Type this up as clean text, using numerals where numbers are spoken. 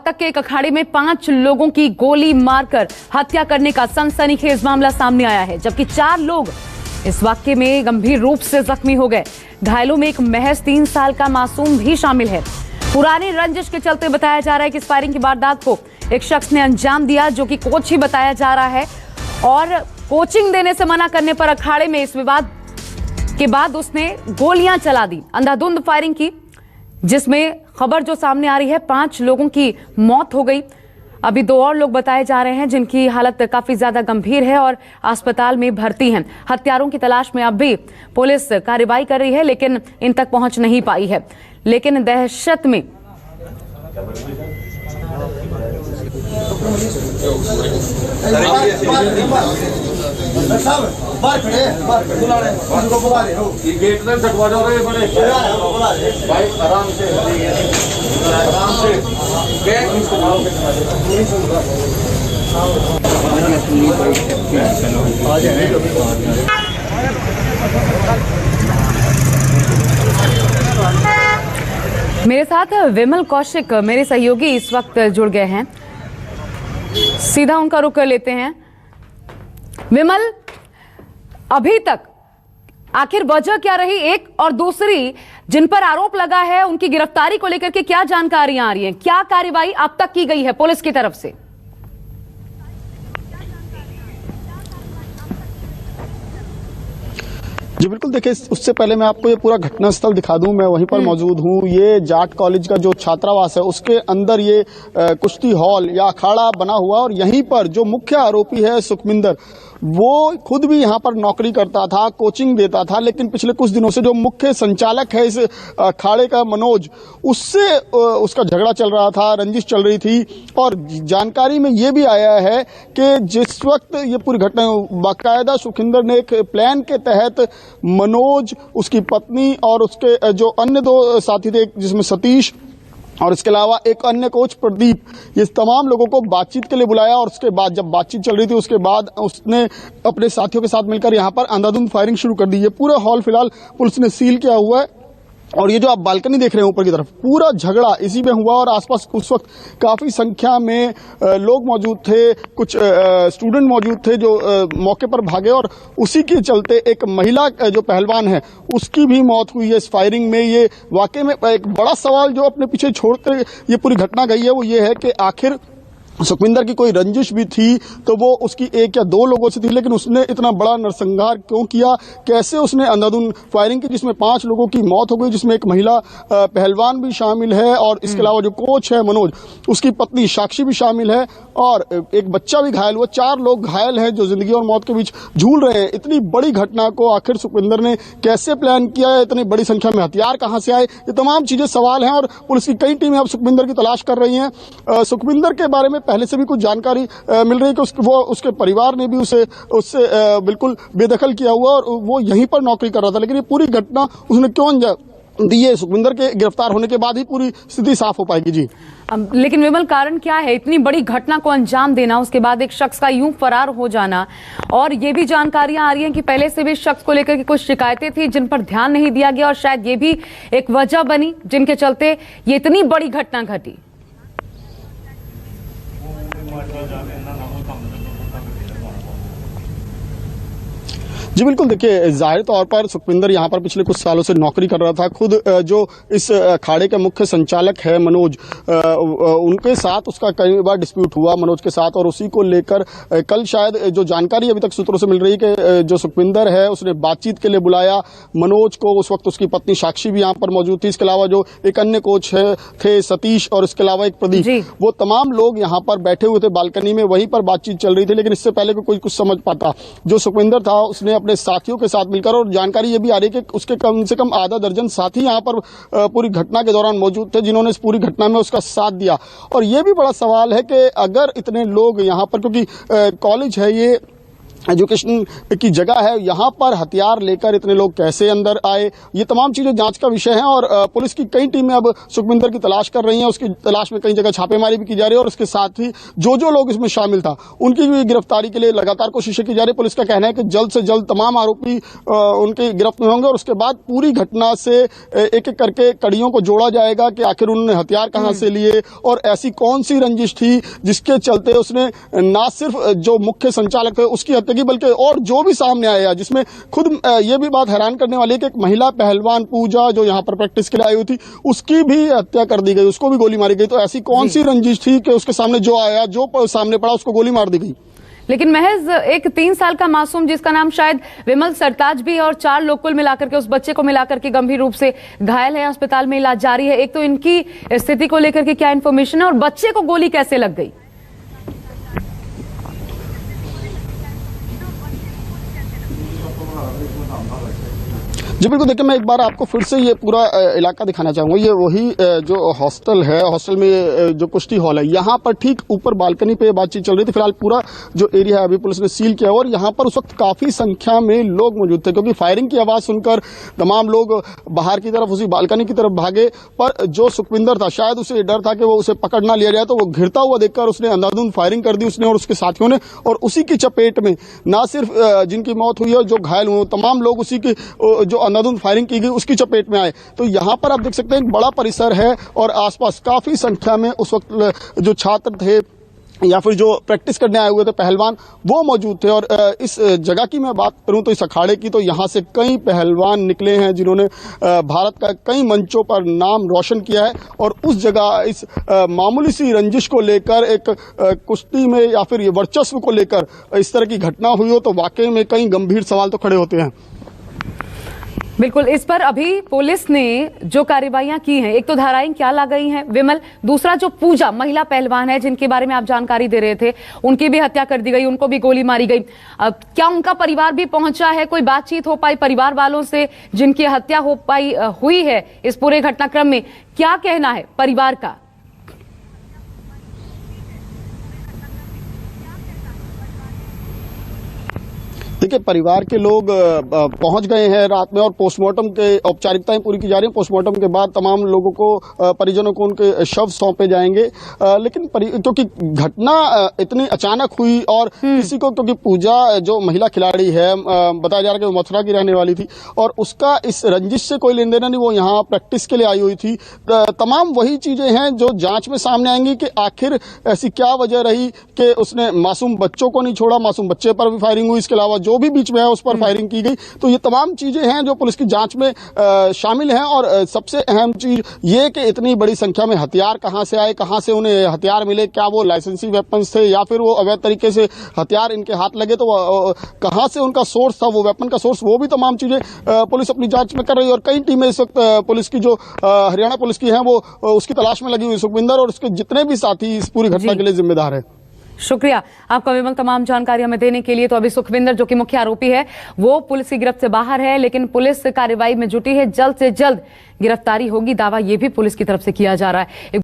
रोहतक के एक अखाड़े में 5 लोगों की गोली मारकर हत्या करने का सनसनीखेज मामला सामने आया है, जबकि 4 लोग इस वाकये में गंभीर रूप से जख्मी हो गए। घायलों में एक महज 3 साल का मासूम भी शामिल है। पुरानी रंजिश के चलते बताया जा रहा है कि इस फायरिंग की वारदात को एक शख्स ने अंजाम दिया, जो कि कोच ही बताया जा रहा है, और कोचिंग देने से मना करने पर अखाड़े में इस विवाद के बाद उसने गोलियां चला दी, अंधाधुंध फायरिंग की, जिसमें खबर जो सामने आ रही है 5 लोगों की मौत हो गई। अभी 2 और लोग बताए जा रहे हैं जिनकी हालत काफी ज्यादा गंभीर है और अस्पताल में भर्ती हैं। हत्यारों की तलाश में अब भी पुलिस कार्रवाई कर रही है, लेकिन इन तक पहुंच नहीं पाई है। लेकिन दहशत में मेरे साथ विमल कौशिक मेरे सहयोगी इस वक्त जुड़ गए हैं, सीधा उनका रुख कर लेते हैं। विमल, अभी तक आखिर वजह क्या रही, एक और दूसरी जिन पर आरोप लगा है उनकी गिरफ्तारी को लेकर के क्या जानकारियां आ रही हैं, क्या कार्रवाई अब तक की गई है पुलिस की तरफ से? जी बिल्कुल, देखिए उससे पहले मैं आपको ये पूरा घटनास्थल दिखा दूं। मैं वहीं पर मौजूद हूं। ये जाट कॉलेज का जो छात्रावास है उसके अंदर ये कुश्ती हॉल या अखाड़ा बना हुआ, और यहीं पर जो मुख्य आरोपी है सुखविंदर, वो खुद भी यहाँ पर नौकरी करता था, कोचिंग देता था, लेकिन पिछले कुछ दिनों से जो मुख्य संचालक है इस अखाड़े का मनोज, उससे उसका झगड़ा चल रहा था, रंजिश चल रही थी। और जानकारी में ये भी आया है कि जिस वक्त ये पूरी घटना बाकायदा सुखविंदर ने एक प्लान के तहत मनोज, उसकी पत्नी और उसके जो अन्य 2 साथी थे, जिसमें सतीश और इसके अलावा एक अन्य कोच प्रदीप, ये तमाम लोगों को बातचीत के लिए बुलाया। और उसके बाद जब बातचीत चल रही थी उसके बाद उसने अपने साथियों के साथ मिलकर यहाँ पर अंधाधुंध फायरिंग शुरू कर दी। ये पूरा हॉल फिलहाल पुलिस ने सील किया हुआ है, और ये जो आप बालकनी देख रहे हैं ऊपर की तरफ, पूरा झगड़ा इसी में हुआ। और आसपास उस वक्त काफी संख्या में लोग मौजूद थे, कुछ स्टूडेंट मौजूद थे जो मौके पर भागे, और उसी के चलते एक महिला जो पहलवान है उसकी भी मौत हुई है इस फायरिंग में। ये वाकई में एक बड़ा सवाल जो अपने पीछे छोड़कर ये पूरी घटना गई है वो ये है कि आखिर सुखविंदर की कोई रंजिश भी थी तो वो उसकी 1 या 2 लोगों से थी, लेकिन उसने इतना बड़ा नरसंहार क्यों किया, कैसे उसने अंधाधुंध फायरिंग की, जिसमें 5 लोगों की मौत हो गई, जिसमें एक महिला पहलवान भी शामिल है, और इसके अलावा जो कोच है मनोज, उसकी पत्नी साक्षी भी शामिल है, और एक बच्चा भी घायल हुआ। 4 लोग घायल हैं जो जिंदगी और मौत के बीच झूल रहे हैं। इतनी बड़ी घटना को आखिर सुखविंदर ने कैसे प्लान किया है, इतनी बड़ी संख्या में हथियार कहां से आए, ये तमाम चीजें सवाल हैं, और पुलिस की कई टीमें अब सुखविंदर की तलाश कर रही हैं। सुखविंदर के बारे में पहले से भी कुछ जानकारी मिल रही है कि उसके परिवार ने भी उससे बिल्कुल बेदखल किया हुआ, और वो यहीं पर नौकरी कर रहा था। लेकिन ये पूरी घटना उसने क्यों अंजाम दी है, सुखविंदर के गिरफ्तार होने के बाद ही पूरी स्थिति साफ हो पाएगी। जी लेकिन विमल, कारण क्या है इतनी बड़ी घटना को अंजाम देना, उसके बाद एक शख्स का यूं फरार हो जाना? और ये भी जानकारियां आ रही हैं कि पहले से भी इस शख्स को लेकर के कुछ शिकायतें थी जिन पर ध्यान नहीं दिया गया, और शायद ये भी एक वजह बनी जिनके चलते ये इतनी बड़ी घटना घटी। जी बिल्कुल, देखिए जाहिर तौर पर सुखविंदर यहाँ पर पिछले कुछ सालों से नौकरी कर रहा था। खुद जो इस अखाड़े के मुख्य संचालक है मनोज, उनके साथ उसका कई बार डिस्प्यूट हुआ मनोज के साथ, और उसी को लेकर कल शायद जो जानकारी अभी तक सूत्रों से मिल रही है कि जो सुखविंदर है उसने बातचीत के लिए बुलाया मनोज को। उस वक्त उसकी पत्नी साक्षी भी यहाँ पर मौजूद थी, इसके अलावा जो एक अन्य कोच थे सतीश, और इसके अलावा एक प्रदीप, वो तमाम लोग यहाँ पर बैठे हुए थे बालकनी में, वहीं पर बातचीत चल रही थी। लेकिन इससे पहले कोई कुछ समझ पाता, जो सुखविंदर था उसने अपने साथियों के साथ मिलकर, और जानकारी ये भी आ रही है कि उसके कम से कम आधा दर्जन साथी यहाँ पर पूरी घटना के दौरान मौजूद थे, जिन्होंने इस पूरी घटना में उसका साथ दिया। और ये भी बड़ा सवाल है कि अगर इतने लोग यहाँ पर, क्योंकि कॉलेज है ये एजुकेशन की जगह है, यहाँ पर हथियार लेकर इतने लोग कैसे अंदर आए, ये तमाम चीजें जांच का विषय है। और पुलिस की कई टीमें अब सुखविंदर की तलाश कर रही हैं। उसकी तलाश में कई जगह छापेमारी भी की जा रही है और उसके साथ ही जो जो लोग इसमें शामिल था उनकी भी गिरफ्तारी के लिए लगातार कोशिशें की जा रही है। पुलिस का कहना है कि जल्द से जल्द तमाम आरोपी उनके गिरफ्त में होंगे और उसके बाद पूरी घटना से एक एक करके कड़ियों को जोड़ा जाएगा कि आखिर उन्होंने हथियार कहां से लिए और ऐसी कौन सी रंजिश थी जिसके चलते उसने न सिर्फ जो मुख्य संचालक थे उसकी हत्या की, बल्कि और जो भी सामने आया, जिसमें खुद ये भी बात हैरान करने वाली है कि एक महिला पहलवान पूजा जो यहाँ पर प्रैक्टिस के लिए आई हुई थी उसकी भी हत्या कर दी गई, उसको भी गोली मारी गई। तो ऐसी कौन सी रंजिश थी कि उसके सामने जो आया, जो सामने पड़ा, उसको गोली मार दी गई। लेकिन महज एक 3 साल का मासूम जिसका नाम शायद विमल सरताज भी है और 4 लोग कुल मिलाकर के उस बच्चे को मिलाकर के गंभीर रूप से घायल है, अस्पताल में इलाज जारी है। एक तो इनकी स्थिति को लेकर के क्या इंफॉर्मेशन है और बच्चे को गोली कैसे लग गई? जी बिल्कुल, देखिए मैं एक बार आपको फिर से ये पूरा इलाका दिखाना चाहूंगा। ये वही जो हॉस्टल है, हॉस्टल में जो कुश्ती हॉल है, यहाँ पर ठीक ऊपर बालकनी पे बातचीत चल रही थी। फिलहाल पूरा जो एरिया है अभी पुलिस ने सील किया और यहाँ पर उस वक्त काफी संख्या में लोग मौजूद थे क्योंकि फायरिंग की आवाज सुनकर तमाम लोग बाहर की तरफ, उसी बालकनी की तरफ भागे। पर जो सुखविंदर था, शायद उसे डर था कि वो उसे पकड़ ना लिया जाए, तो वो घिरता हुआ देखकर उसने अंधाधुंध फायरिंग कर दी उसने और उसके साथियों ने। और उसी की चपेट में ना सिर्फ जिनकी मौत हुई है, जो घायल हुए, तमाम लोग उसी की जो अंधाधुंध फायरिंग की गई उसकी चपेट में आए। तो यहाँ पर आप देख सकते हैं एक बड़ा परिसर है और आसपास काफी संख्या में उस वक्त जो छात्र थे या फिर जो प्रैक्टिस करने आए हुए थे पहलवान, वो मौजूद थे। और इस जगह की मैं बात करूं तो इस अखाड़े की, तो यहाँ से कई पहलवान निकले हैं जिन्होंने भारत का कई मंचों पर नाम रोशन किया है। और उस जगह इस मामूली सी रंजिश को लेकर, एक कुश्ती में या फिर ये वर्चस्व को लेकर इस तरह की घटना हुई हो तो वाकई में कई गंभीर सवाल तो खड़े होते हैं। बिल्कुल, इस पर अभी पुलिस ने जो कार्रवाइयां की हैं, एक तो धाराएं क्या लगाई हैं विमल, दूसरा जो पूजा महिला पहलवान है जिनके बारे में आप जानकारी दे रहे थे, उनकी भी हत्या कर दी गई, उनको भी गोली मारी गई। अब क्या उनका परिवार भी पहुंचा है? कोई बातचीत हो पाई परिवार वालों से जिनकी हत्या हुई है इस पूरे घटनाक्रम में? क्या कहना है परिवार का? देखिए, परिवार के लोग पहुंच गए हैं रात में और पोस्टमार्टम के औपचारिकताएं पूरी की जा रही हैं। पोस्टमार्टम के बाद तमाम लोगों को, परिजनों को उनके शव सौंपे जाएंगे। लेकिन क्योंकि घटना इतनी अचानक हुई और किसी को, क्योंकि पूजा जो महिला खिलाड़ी है, बताया जा रहा है कि वो मथुरा की रहने वाली थी और उसका इस रंजिश से कोई लेन देन नहीं, वो यहाँ प्रैक्टिस के लिए आई हुई थी। तमाम वही चीजें हैं जो जांच में सामने आएंगी कि आखिर ऐसी क्या वजह रही कि उसने मासूम बच्चों को नहीं छोड़ा, मासूम बच्चे पर भी फायरिंग हुई, इसके अलावा जो भी बीच में है उस पर फायरिंग की गई। तो ये तमाम चीजें हैं जो पुलिस की जांच में शामिल हैं। और सबसे अहम चीज ये कि इतनी बड़ी संख्या में हथियार कहां से आए, कहां से उन्हें हथियार मिले, क्या वो लाइसेंसी वेपन्स थे या फिर वो अवैध तरीके से हथियार इनके हाथ लगे, तो कहां से उनका सोर्स था, वो वेपन का सोर्स, वो भी तमाम चीजें पुलिस अपनी जांच में कर रही है। और कई टीमें इस वक्त पुलिस की, जो हरियाणा पुलिस की है, वो उसकी तलाश में लगी हुई। सुखविंदर और उसके जितने भी साथी इस पूरी घटना के लिए जिम्मेदार है। शुक्रिया आपका विमल, तमाम जानकारी हमें देने के लिए। तो अभी सुखविंदर जो कि मुख्य आरोपी है वो पुलिस की गिरफ्त से बाहर है, लेकिन पुलिस कार्रवाई में जुटी है, जल्द से जल्द गिरफ्तारी होगी, दावा ये भी पुलिस की तरफ से किया जा रहा है।